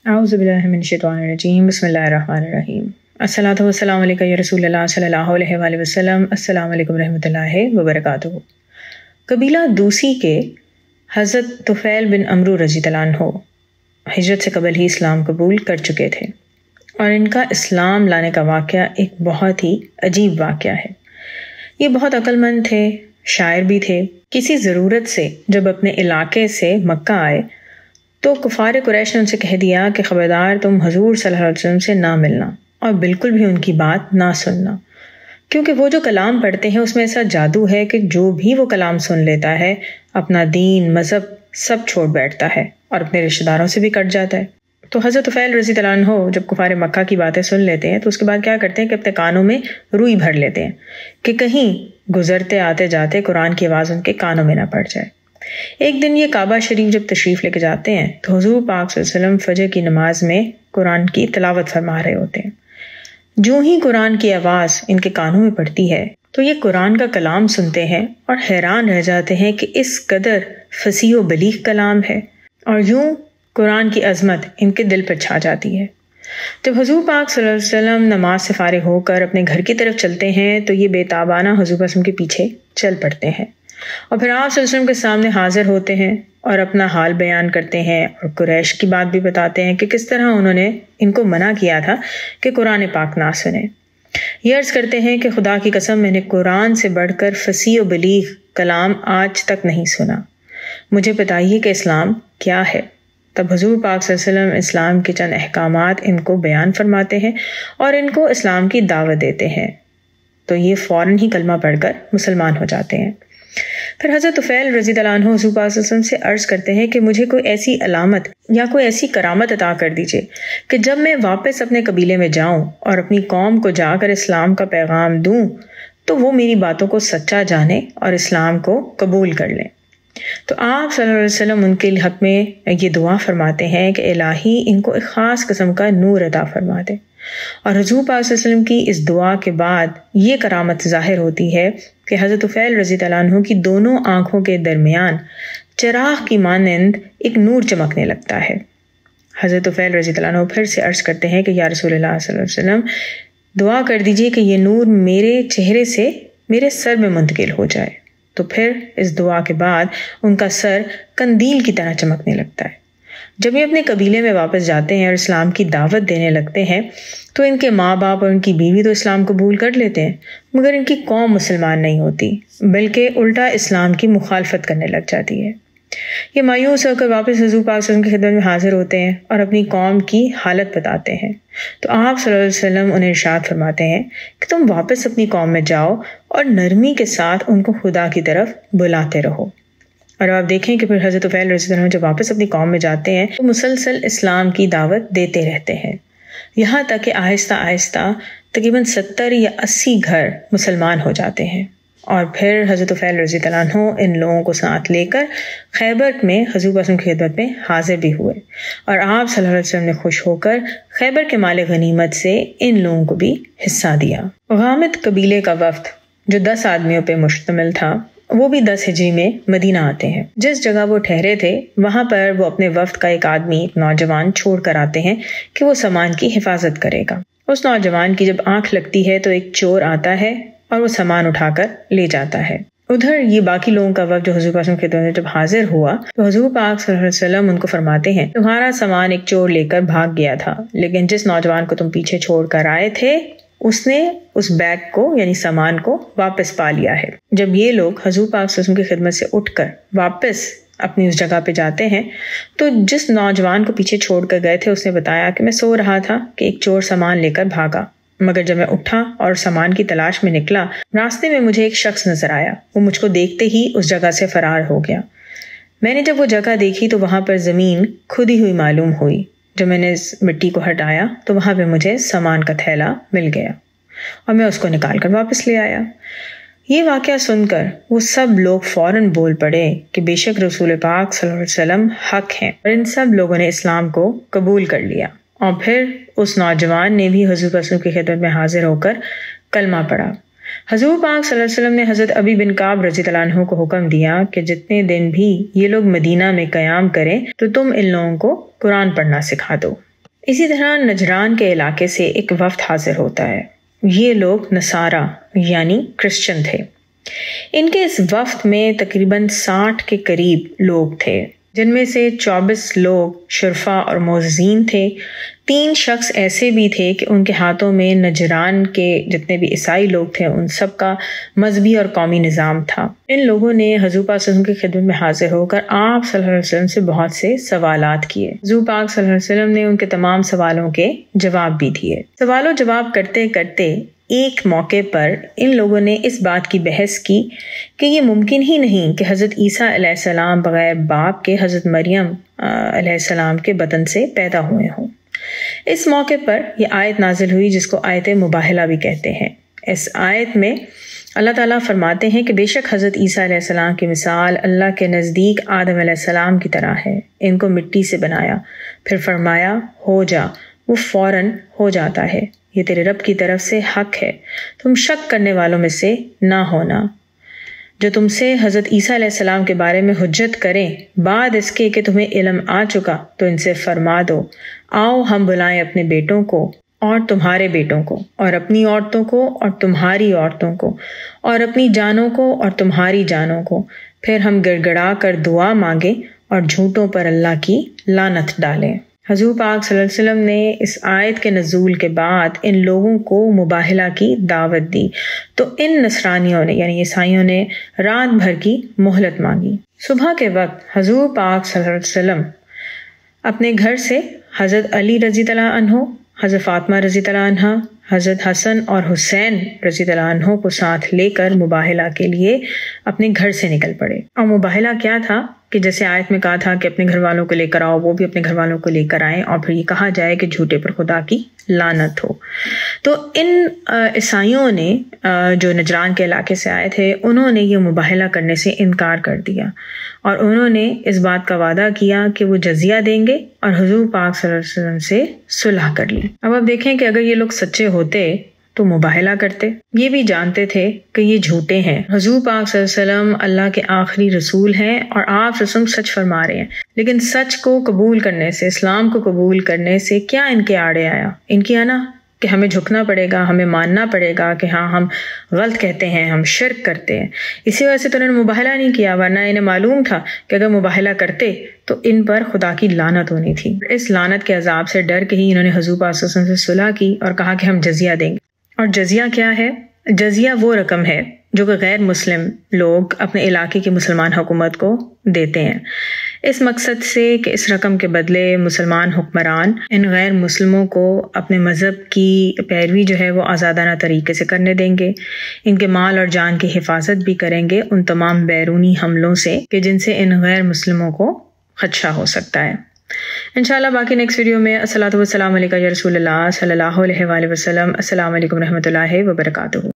اعوذ باللہ من الشیطان الرجیم، بسم اللہ الرحمن الرحیم۔ الصلاۃ والسلام علیکہ یا رسول اللہ صلی اللہ علیہ وآلہ وسلم۔ السلام علیکم رحمۃ اللہ وبرکاتہ۔ قبیلہ دوسی کے حضرت طفیل بن عمرو رضی اللہ عنہ ہجرت سے قبل ہی اسلام قبول کر چکے تھے، اور ان کا اسلام لانے کا واقعہ ایک بہت ہی عجیب واقعہ ہے۔ یہ بہت عقل مند تھے، شاعر بھی تھے۔ کسی ضرورت سے جب اپنے علاقے سے مکہ آئے تو کفار قریش نے ان سے کہہ دیا کہ خبردار تم حضور صلی اللہ علیہ وسلم سے نہ ملنا اور بالکل بھی ان کی بات نہ سننا، کیونکہ وہ جو کلام پڑھتے ہیں اس میں ایسا جادو ہے کہ جو بھی وہ کلام سن لیتا ہے اپنا دین مذہب سب چھوڑ بیٹھتا ہے اور اپنے رشتہ داروں سے بھی کٹ جاتا ہے۔ تو حضرت طفیل رضی اللہ عنہ جب کفار مکہ کی باتیں سن لیتے ہیں تو اس کے بعد کیا کرتے ہیں کہ اپنے کانوں میں روئی بھر لیتے ہیں کہ کہیں گزرتے آتے جاتے قرآن کی آواز ان کے کانوں میں نہ پڑ جائے۔ ایک دن یہ کعبہ شریف جب تشریف لے کے جاتے ہیں تو حضور پاک صلی اللہ علیہ وسلم فجر کی نماز میں قرآن کی تلاوت فرما رہے ہوتے ہیں۔ جو ہی قرآن کی آواز ان کے کانوں میں پڑتی ہے تو یہ قرآن کا کلام سنتے ہیں اور حیران رہ جاتے ہیں کہ اس قدر فصیح و بلیغ کلام ہے، اور یوں قرآن کی عظمت ان کے دل پر چھا جاتی ہے۔ جب حضور پاک صلی اللہ علیہ وسلم نماز سے فارغ ہو کر اپنے گھر کی طرف چلتے ہیں تو یہ بے تابانہ حضور صلی اللہ علیہ وسلم کے پیچھے چل پڑتے ہیں، اور پھر آپ صلی اللہ علیہ وسلم کے سامنے حاضر ہوتے ہیں اور اپنا حال بیان کرتے ہیں، اور قریش کی بات بھی بتاتے ہیں کہ کس طرح انہوں نے ان کو منع کیا تھا کہ قرآن پاک نہ سنیں۔ یہ عرض کرتے ہیں کہ خدا کی قسم میں نے قرآن سے بڑھ کر فصیح و بلیغ کلام آج تک نہیں سنا، مجھے بتائیے کہ اسلام کیا ہے۔ تب حضور پاک صلی اللہ علیہ وسلم اسلام کے چند احکامات ان کو بیان فرماتے ہیں اور ان کو اسلام کی دعوت دیتے ہیں، تو یہ فوراً ہی کلمہ پڑھ کر مسلمان ہو جاتے ہیں۔ پھر حضرت طفیل رضی اللہ عنہ حضور پاک صلی اللہ علیہ وسلم سے عرض کرتے ہیں کہ مجھے کوئی ایسی علامت یا کوئی ایسی کرامت عطا کر دیجئے کہ جب میں واپس اپنے قبیلے میں جاؤں اور اپنی قوم کو جا کر اسلام کا پیغام دوں تو وہ میری باتوں کو سچا جانے اور اسلام کو قبول کر لیں۔ تو آپ صلی اللہ علیہ وسلم ان کے حق میں یہ دعا فرماتے ہیں کہ الہی ان کو ایک خاص قسم کا نور عطا فرما دے، اور حضور پاک صلی اللہ علیہ وسلم کی اس دعا کے بعد یہ کرامت ظاہر ہوتی ہے کہ حضرت طفیل رضی اللہ عنہ کی دونوں آنکھوں کے درمیان چراغ کی مانند ایک نور چمکنے لگتا ہے۔ حضرت طفیل رضی اللہ عنہ پھر سے عرض کرتے ہیں کہ یا رسول اللہ صلی اللہ علیہ وسلم دعا کر دیجئے کہ یہ نور میرے چہرے سے میرے سر میں منتقل ہو جائے۔ تو پھر اس دعا کے بعد ان کا سر قندیل کی طرح چمکنے لگتا ہے۔ جب یہ اپنے قبیلے میں واپس جاتے ہیں اور اسلام کی دعوت دینے لگتے ہیں تو ان کے ماں باپ اور ان کی بیوی تو اسلام قبول کر لیتے ہیں، مگر ان کی قوم مسلمان نہیں ہوتی، بلکہ الٹا اسلام کی مخالفت کرنے لگ جاتی ہے۔ یہ مایوس ہو کر واپس حضور پاک صلی اللہ علیہ وسلم کی خدمت میں حاضر ہوتے ہیں اور اپنی قوم کی حالت بتاتے ہیں، تو آپ صلی اللہ علیہ وسلم انہیں ارشاد فرماتے ہیں کہ تم واپس اپنی قوم میں جاؤ اور نرمی کے ساتھ ان کو خدا کی طرف بلاتے رہو۔ اور آپ دیکھیں کہ پھر حضرت طفیل رضی اللہ عنہ جب واپس اپنی قوم میں جاتے ہیں تو مسلسل اسلام کی دعوت دیتے رہتے ہیں، یہاں تک کہ آہستہ آہستہ تقریباً 70 یا 80 گھر مسلمان ہو جاتے ہیں۔ اور پھر حضرت طفیل رضی اللہ عنہ ان لوگوں کو ساتھ لے کر خیبر میں حضور وسلم کی خدمت میں حاضر بھی ہوئے، اور آپ صلی اللہ علیہ وسلم نے خوش ہو کر خیبر کے مال غنیمت سے ان لوگوں کو بھی حصہ دیا۔ غامد قبیلے کا وفد جو 10 آدمیوں پہ مشتمل تھا وہ بھی 10 ہجری میں مدینہ آتے ہیں۔ جس جگہ وہ ٹھہرے تھے وہاں پر وہ اپنے وفد کا ایک آدمی، ایک نوجوان چھوڑ کر آتے ہیں کہ وہ سامان کی حفاظت کرے گا۔ اس نوجوان کی جب آنکھ لگتی ہے تو ایک چور آتا ہے اور وہ سامان اٹھا کر لے جاتا ہے۔ ادھر یہ باقی لوگوں کا وفد جو حضور پاک کے خدمت میں جب حاضر ہوا تو حضور پاک صلی اللہ علیہ وسلم ان کو فرماتے ہیں تمہارا سامان ایک چور لے کر بھاگ گیا تھا، لیکن جس نوجوان کو تم پیچھے چھوڑ کر آئے تھے اس نے اس بیگ کو یعنی سامان کو واپس پا لیا ہے۔ جب یہ لوگ حضور پاک صلی اللہ علیہ وسلم کی خدمت سے اٹھ کر واپس اپنی اس جگہ پہ جاتے ہیں تو جس نوجوان کو پیچھے چھوڑ کر گئے تھے اس نے بتایا کہ میں سو رہا تھا کہ ایک چور سامان لے کر بھاگا، مگر جب میں اٹھا اور سامان کی تلاش میں نکلا راستے میں مجھے ایک شخص نظر آیا، وہ مجھ کو دیکھتے ہی اس جگہ سے فرار ہو گیا۔ میں نے جب وہ جگہ دیکھی تو وہاں پر زمین کھدی ہوئی معلوم ہوئی، جب میں نے اس مٹی کو ہٹایا تو وہاں پہ مجھے سامان کا تھیلا مل گیا اور میں اس کو نکال کر واپس لے آیا۔ یہ واقعہ سن کر وہ سب لوگ فوراً بول پڑے کہ بے شک رسول پاک صلی اللہ علیہ وسلم حق ہیں، اور ان سب لوگوں نے اسلام کو قبول کر لیا۔ اور پھر اس نوجوان نے بھی حضور پاک کی خدمت میں حاضر ہو کر کلمہ پڑھا۔ حضور پاک صلی اللہ علیہ وسلم نے حضرت ابی بن کعب رضی اللہ عنہ کو حکم دیا کہ جتنے دن بھی یہ لوگ مدینہ میں قیام کریں تو تم ان لوگوں کو قرآن پڑھنا سکھا دو۔ اسی طرح نجران کے علاقے سے ایک وفد حاضر ہوتا ہے. یہ لوگ نصارہ یعنی کرسچن تھے. ان کے اس وفد میں تقریباً 60 کے قریب لوگ تھے، جن میں سے 24 لوگ شرفا اور معززین تھے. 3 شخص ایسے بھی تھے کہ ان کے ہاتھوں میں نجران کے جتنے بھی عیسائی لوگ تھے ان سب کا مذہبی اور قومی نظام تھا. ان لوگوں نے حضور پاک صلی اللہ علیہ وسلم کی خدمت میں حاضر ہو کر آپ صلی اللہ علیہ وسلم سے بہت سے سوالات کیے. حضور پاک صلی اللہ علیہ وسلم نے ان کے تمام سوالوں کے جواب بھی دیے. سوال و جواب کرتے کرتے ایک موقع پر ان لوگوں نے اس بات کی بحث کی کہ یہ ممکن ہی نہیں کہ حضرت عیسیٰ علیہ السلام بغیر باپ کے حضرت مریم علیہ السلام کے بطن سے پیدا ہوئے ہوں. اس موقع پر یہ آیت نازل ہوئی جس کو آیت مباہلہ بھی کہتے ہیں. اس آیت میں اللہ تعالیٰ فرماتے ہیں کہ بے شک حضرت عیسیٰ علیہ السلام کی مثال اللہ کے نزدیک آدم علیہ السلام کی طرح ہے. ان کو مٹی سے بنایا، پھر فرمایا ہو جا، وہ فوراً ہو جاتا ہے. یہ تیرے رب کی طرف سے حق ہے، تم شک کرنے والوں میں سے نہ ہونا. جو تم سے حضرت عیسیٰ علیہ السلام کے بارے میں حجت کریں بعد اس کے کہ تمہیں علم آ چکا تو ان سے فرما دو آؤ ہم بلائیں اپنے بیٹوں کو اور تمہارے بیٹوں کو، اور اپنی عورتوں کو اور تمہاری عورتوں کو، اور اپنی جانوں کو اور تمہاری جانوں کو، پھر ہم گڑ گڑا کر دعا مانگیں اور جھوٹوں پر اللہ کی لعنت ڈالیں. حضور پاک صلی اللہ علیہ وسلم نے اس آیت کے نزول کے بعد ان لوگوں کو مباہلہ کی دعوت دی تو ان نصرانیوں نے یعنی عیسائیوں نے رات بھر کی مہلت مانگی. صبح کے وقت حضور پاک صلی اللہ علیہ وسلم اپنے گھر سے حضرت علی رضی اللہ عنہ، حضرت فاطمہ رضی اللہ عنہ، حضرت حسن اور حسین رضی اللہ عنہ کو ساتھ لے کر مباہلہ کے لیے اپنے گھر سے نکل پڑے. اور مباہلہ کیا تھا کہ جیسے آیت میں کہا تھا کہ اپنے گھر والوں کو لے کر آؤ، وہ بھی اپنے گھر والوں کو لے کر آئیں اور پھر یہ کہا جائے کہ جھوٹے پر خدا کی لعنت ہو. تو ان عیسائیوں نے جو نجران کے علاقے سے آئے تھے انہوں نے یہ مباہلہ کرنے سے انکار کر دیا اور انہوں نے اس بات کا وعدہ کیا کہ وہ جزیہ دیں گے اور حضور پاک صلی اللہ علیہ وسلم سے صلح کر لی. اب آپ دیکھیں کہ اگر یہ لوگ سچے ہوتے تو مباہلہ کرتے. یہ بھی جانتے تھے کہ یہ جھوٹے ہیں. حضور پاک صلی اللہ علیہ وسلم اللہ کے آخری رسول ہیں اور آپ صلی اللہ علیہ وسلم سچ فرما رہے ہیں، لیکن سچ کو قبول کرنے سے، اسلام کو قبول کرنے سے کیا ان کے آڑے آیا؟ ان کی آنا کہ ہمیں جھکنا پڑے گا، ہمیں ماننا پڑے گا کہ ہاں ہم غلط کہتے ہیں، ہم شرک کرتے ہیں. اسی وجہ سے تو انہوں نے مباہلہ نہیں کیا، ورنہ انہیں معلوم تھا کہ اگر مباہلہ کرتے تو ان پر خدا کی لعنت ہونی تھی. اس لعنت کے عذاب سے ڈر کے ہی انہوں نے حضور پاک صلی اللہ علیہ وسلم سے صلح کی اور کہا کہ ہم جزیہ دیں گے. اور جزیہ کیا ہے؟ جزیہ وہ رقم ہے جو کہ غیر مسلم لوگ اپنے علاقے کی مسلمان حکومت کو دیتے ہیں، اس مقصد سے کہ اس رقم کے بدلے مسلمان حکمران ان غیر مسلموں کو اپنے مذہب کی پیروی جو ہے وہ آزادانہ طریقے سے کرنے دیں گے، ان کے مال اور جان کی حفاظت بھی کریں گے ان تمام بیرونی حملوں سے کہ جن سے ان غیر مسلموں کو خدشہ ہو سکتا ہے. انشاءاللہ باقی نیکسٹ ویڈیو میں الصلاۃ والسلام علیکہ یا رسول اللہ صلی اللہ علیہ وآلہ وسلم. السلام علیکم رحمۃ اللہ وبرکاتہ.